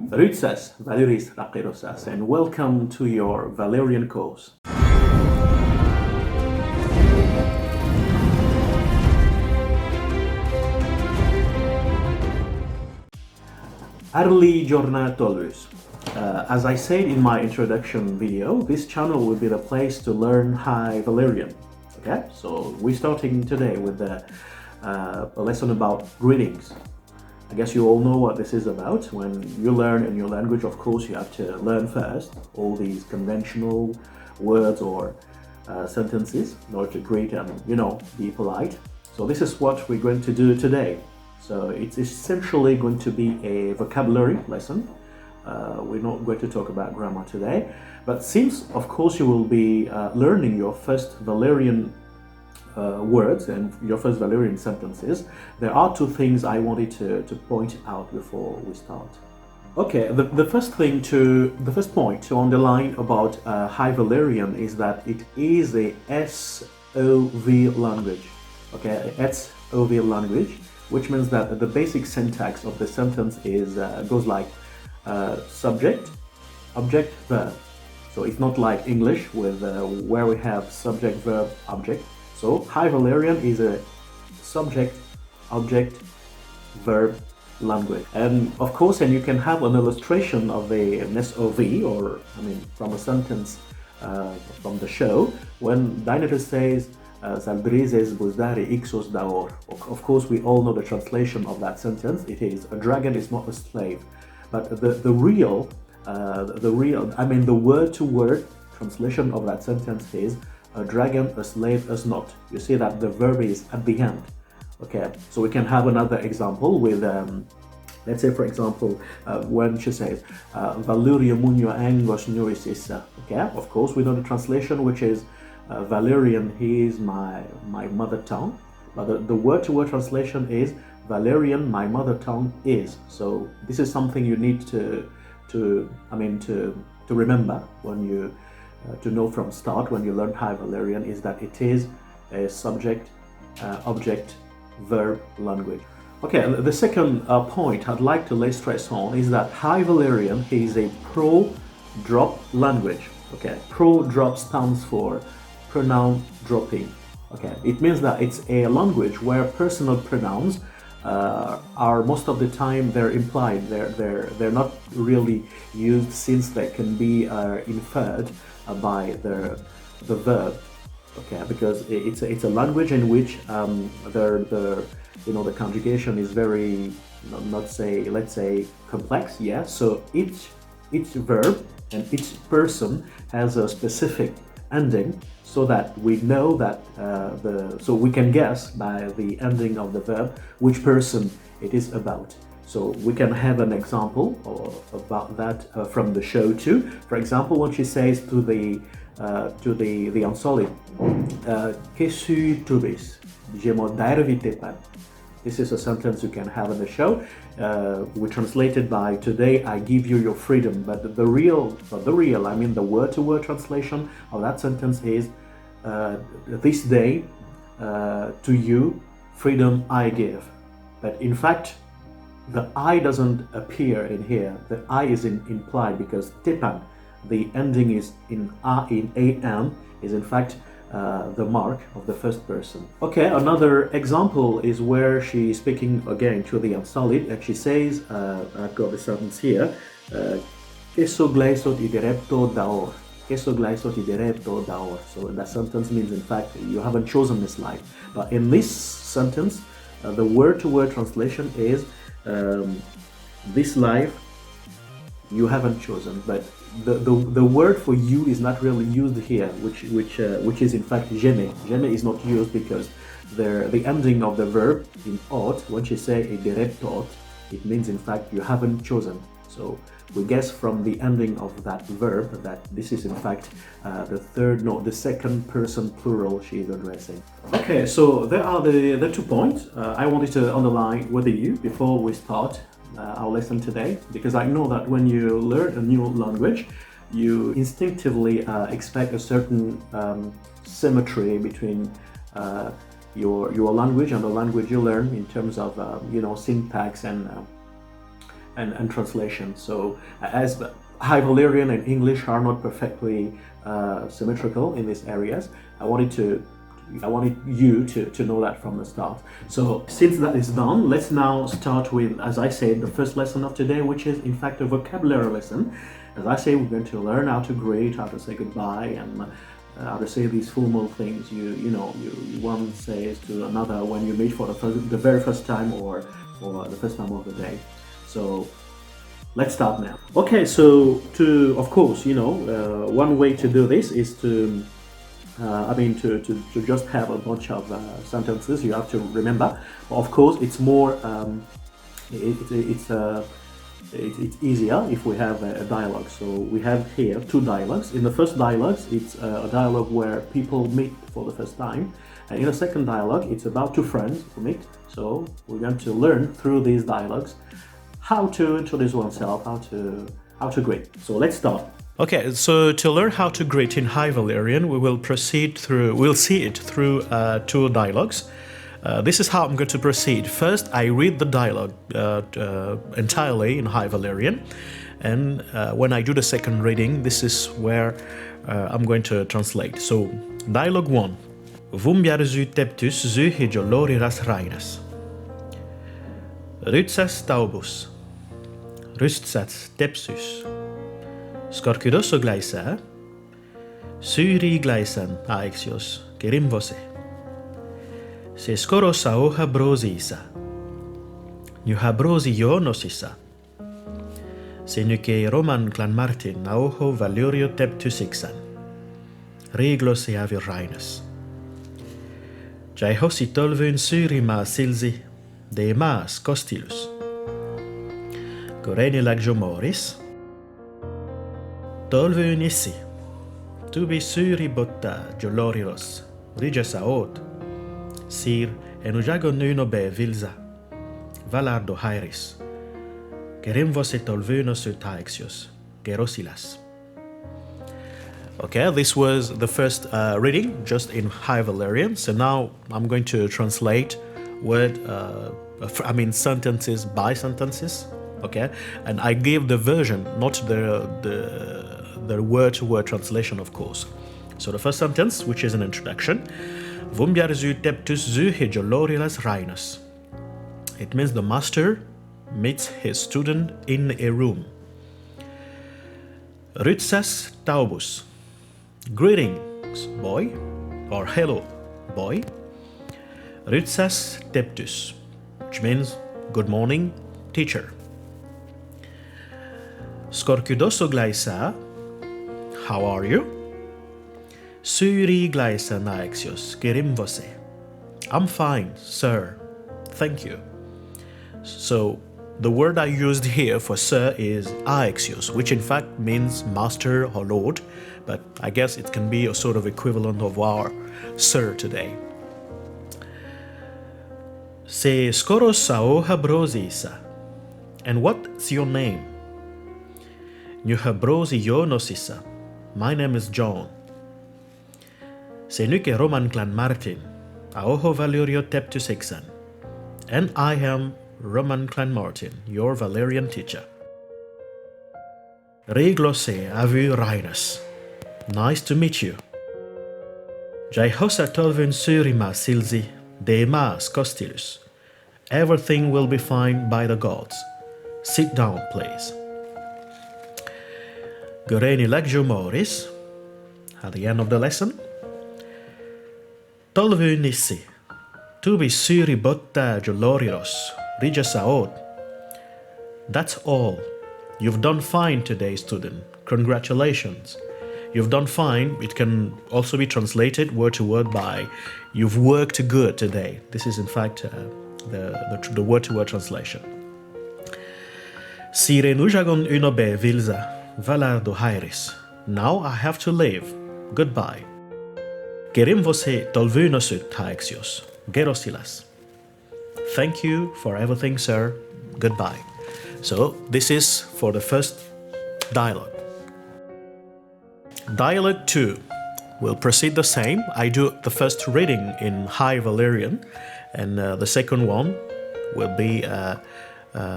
Rütsas, Valyris Rakirosas, and welcome to your Valyrian course. Early giornatolus. As I said in my introduction video, this channel will be the place to learn High Valyrian. Okay, so we're starting today with a lesson about greetings. I guess you all know what this is about. When you learn a new language, of course, you have to learn first all these conventional words or sentences in order to greet and, be polite. So this is what we're going to do today. So it's essentially going to be a vocabulary lesson. We're not going to talk about grammar today, but since, of course, you will be learning your first Valyrian words and your first Valyrian sentences, there are two things I wanted to point out before we start. Okay, the first point to underline about High Valyrian is that it is a SOV language. Okay, SOV language, which means that the basic syntax of the sentence goes like subject, object, verb. So it's not like English with where we have subject, verb, object. So High Valyrian is a subject, object, verb language. And of course, and you can have an illustration of an SOV, from a sentence from the show, when Daenerys says, Zaldrizes buzdari ixos daor. Of course, we all know the translation of that sentence. It is, a dragon is not a slave. But the word-to-word translation of that sentence is, a dragon, a slave is not. You see that the verb is at the end. Okay, so we can have another example with, let's say, for example, when she says, Valyria munyo angos nuisisa. Okay, of course, we know the translation, which is, Valyrian, he is my mother tongue. But the word-to-word translation is, Valyrian, my mother tongue is. So this is something you need to remember when you to know from start when you learn High Valyrian, is that it is a subject, object, verb language. Okay, the second point I'd like to lay stress on is that High Valyrian is a pro-drop language. Okay, pro-drop stands for pronoun dropping. Okay, it means that it's a language where personal pronouns are most of the time they're implied. They're not really used, since they can be inferred by the verb. Okay, because it's a language in which the conjugation is very, let's say complex. Yeah, so each verb and each person has a specific ending, so that we know that so we can guess by the ending of the verb which person it is about. So we can have an example about that from the show too. For example, when she says to the unsolid, "Kesu tubis, jemo dairvitepan." This is a sentence you can have in the show. We translated by "Today I give you your freedom," but the word-to-word translation of that sentence is, "This day to you freedom I give." But in fact, the I doesn't appear in here. The I is implied because tepan, the ending is in an, is in fact the mark of the first person. Okay, another example is where she's speaking again to the unsolid, and she says, I've got the sentence here, "Keso glaisot idirepto daor." Keso glaisot idirepto daor. So that sentence means, in fact, you haven't chosen this life. But in this sentence, the word-to-word translation is, this life you haven't chosen. But the word for you is not really used here, which is in fact jeme. Jeme is not used because the ending of the verb in ot, when she say a direct ot, it means in fact you haven't chosen. So we guess from the ending of that verb that this is in fact the second person plural she is addressing. Okay, so there are the 2 points I wanted to underline with you before we start our lesson today, because I know that when you learn a new language, you instinctively expect a certain symmetry between your language and the language you learn in terms of syntax and and translation. So as High Valyrian and English are not perfectly symmetrical in these areas, I wanted you to know that from the start. So since that is done, let's now start with, as I said, the first lesson of today, which is in fact a vocabulary lesson. As I say, we're going to learn how to greet, how to say goodbye, and how to say these formal things you one says to another when you meet for the very first time or the first time of the day. So let's start now. Okay, so of course, one way to do this is to just have a bunch of sentences you have to remember. Of course, it's more, it's easier if we have a dialogue. So we have here two dialogues. In the first dialogue, it's a dialogue where people meet for the first time. And in the second dialogue, it's about two friends who meet. So we're going to learn through these dialogues how to introduce oneself, how to greet. So let's start. Okay, so to learn how to greet in High Valyrian, we'll see it through two dialogues. This is how I'm going to proceed. First, I read the dialogue entirely in High Valyrian, and when I do the second reading, this is where I'm going to translate. So, dialogue 1. Vumbiar zu teptus zu hijoloriras rainas. Rutsas taubus. Rustsats tepsus. Skorkydoso gleisa, syri gleisan aixios, kerimvose. Se skoro saoha brosisa, nuha brosi ionosisa. Se nuke roman clan Martin naoho Valyrio teptusixan, reglos e avirrainas. Jai hosi tolvun syri ma silzi, de mas costilus. Goreni lagjomoris, Tolvun issi, tubi syri botta joloriros, rijasaot, sir enujagon nunobe vilza, valardo hairis, kerimvos et tolvunos utaixios, gerosilas. Okay, this was the first reading, just in High Valyrian. So now I'm going to translate sentences by sentences. Okay, and I gave the version, not the word-to-word translation, of course. So the first sentence, which is an introduction, Vumbiar zu teptus zu hijolorilas rainas. It means the master meets his student in a room. Rutsas taubus. Greetings, boy, or hello, boy. Rutsas teptus, which means good morning, teacher. Skorkydoso gleisa, how are you? Syri gleisa naixios, kerimvose. I'm fine, sir. Thank you. So, the word I used here for sir is aixios, which in fact means master or lord, but I guess it can be a sort of equivalent of our sir today. Se skoro saoha brosisa. And what's your name? Nuha brosi ionosisa. My name is John. Se nuke roman clan Martin, aoho Valyrio teptusixan. And I am Roman clan Martin, your Valyrian teacher. Reglose avu rainas. Nice to meet you. Jai hosa tolvun surima silzi, de mas costilus. Everything will be fine by the gods. Sit down, please. Goreni lagjomoris, at the end of the lesson. Tolvun nissi, tubi suri botta joloriros, rijasaot. That's all. You've done fine today, student. Congratulations. You've done fine. It can also be translated word to word by you've worked good today. This is in fact the word to word translation. Sire nujagon unobe vilza, valardo hairis. Now I have to leave. Goodbye. Kerimvose tolvunosut haixios, gerosilas. Thank you for everything, sir. Goodbye. So this is for the first dialogue. Dialogue 2 will proceed the same. I do the first reading in High Valyrian, and the second one will be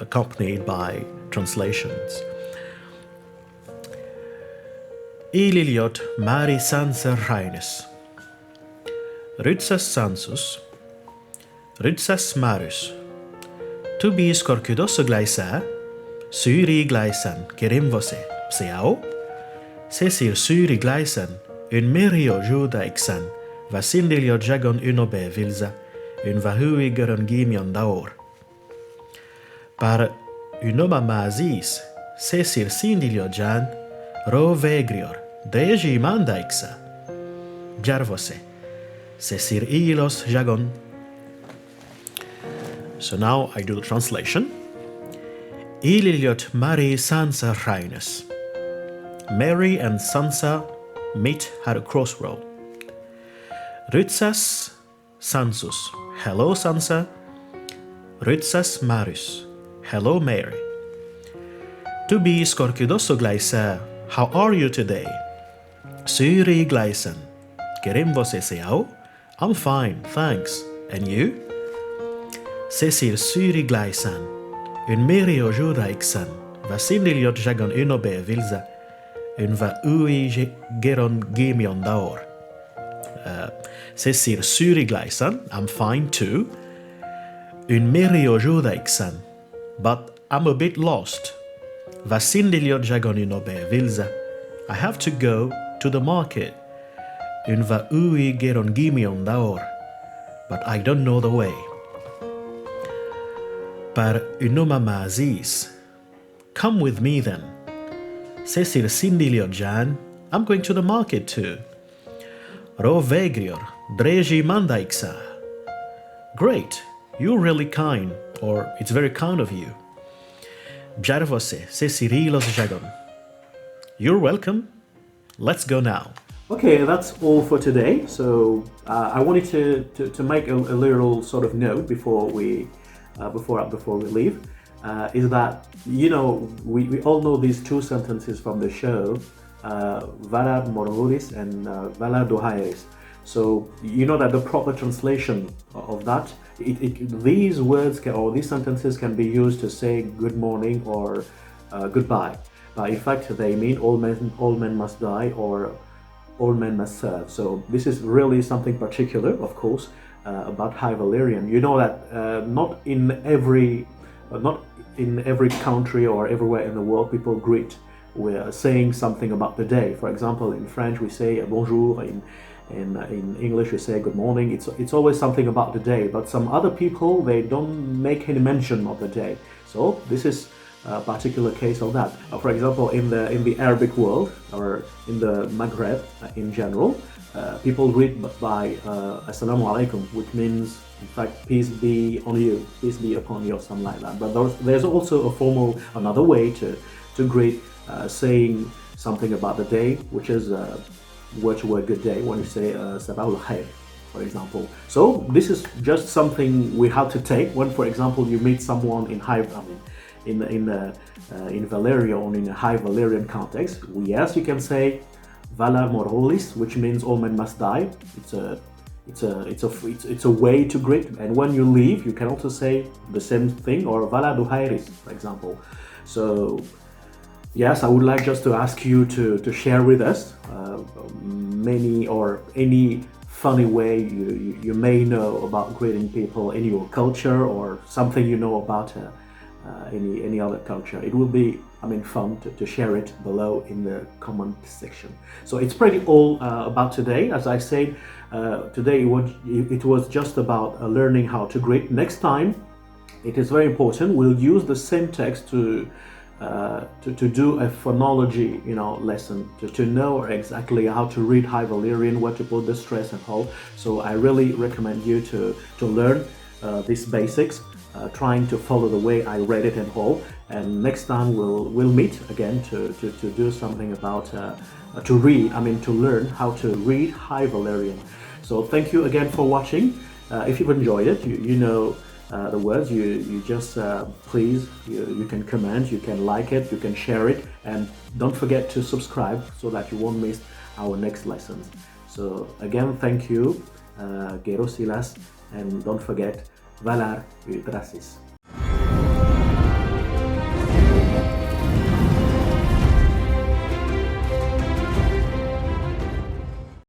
accompanied by translations. Ililiot mari sansa rainis. Rytsas sansus. Rytsas marus. Tubis korkudos glaisa. Syri glaisan kerimvose pseao. Sesir syri glaisan. Un merio juda iksan. Vasindilio jagon unobe vilza. Un vahui gerongimion daor. Par unoma mazis. Sesir sindilio jan. Ro vegrior. Deji mandaixa. Jarvose. Sesir ilos jagon. So now I do the translation. Ililiot Mari Sansa Rhinus. Mary and Sansa meet at a crossroad. Rytsas Sansus. Hello Sansa. Rytsas Marius. Hello Mary. Tubi skorkidoso glaisa. How are you today? Syri glaisan. Kerimvose seao. I'm fine, thanks. And you? Sesir syri glaisan. Un merio judaiksan. Vasindiliot jagon unobe vilza. Un va ui geron gemion daor. Sesir syri glaisan. I'm fine too. Un merio judaiksan. But I'm a bit lost. Vasindiliot jagon unobe vilza. I have to go to the market. Un va ui geron gemion daor. But I don't know the way. Par unoma mazis. Come with me then. Sesir sindilio jan. I'm going to the market too. Ro vegrior. Dreji mandaixa. Great. You're really kind. Or it's very kind of you. Jarvose. Sesirilos jagon. You're welcome. Let's go now. Okay, that's all for today. So I wanted to make a little sort of note before we leave. Is that, you know, we all know these two sentences from the show, Valar Morghulis and Valar Dohaeris. So you know that the proper translation of that, these words or these sentences can be used to say good morning or goodbye. In fact, they mean all men must die or all men must serve. So this is really something particular, of course, about High Valyrian. You know that not in every country or everywhere in the world people greet with saying something about the day. For example, in French we say bonjour. In English we say good morning. It's always something about the day. But some other people, they don't make any mention of the day. So this is a particular case of that. For example, in the Arabic world or in the Maghreb in general, people greet by Assalamu alaikum, which means, in fact, peace be on you, peace be upon you, or something like that. But there's also another way to greet, saying something about the day, which is word to word good day, when you say Sabah al-Khair, for example. So this is just something we have to take when, for example, you meet someone in Valyria or in a High Valyrian context. Yes, you can say Valar Morghulis, which means all men must die. It's a way to greet. And when you leave, you can also say the same thing, or Valar Dohaeris, for example. So yes, I would like just to ask you to share with us many or any funny way you may know about greeting people in your culture, or something you know about any other culture. It will be, fun to share it below in the comment section. So it's pretty all about today. As I said, today it was just about learning how to greet. Next time, it is very important, we'll use the same text to do a phonology, lesson, to know exactly how to read High Valyrian, where to put the stress and all. So I really recommend you to learn these basics, trying to follow the way I read it and all. And next time we'll meet again to do something about to learn how to read High Valyrian. So thank you again for watching. If you've enjoyed it, you know the words, you just please, you can comment, you can like it, you can share it, and don't forget to subscribe so that you won't miss our next lessons. So again, thank you, Gero Silas, and don't forget Valar Yggdrasil.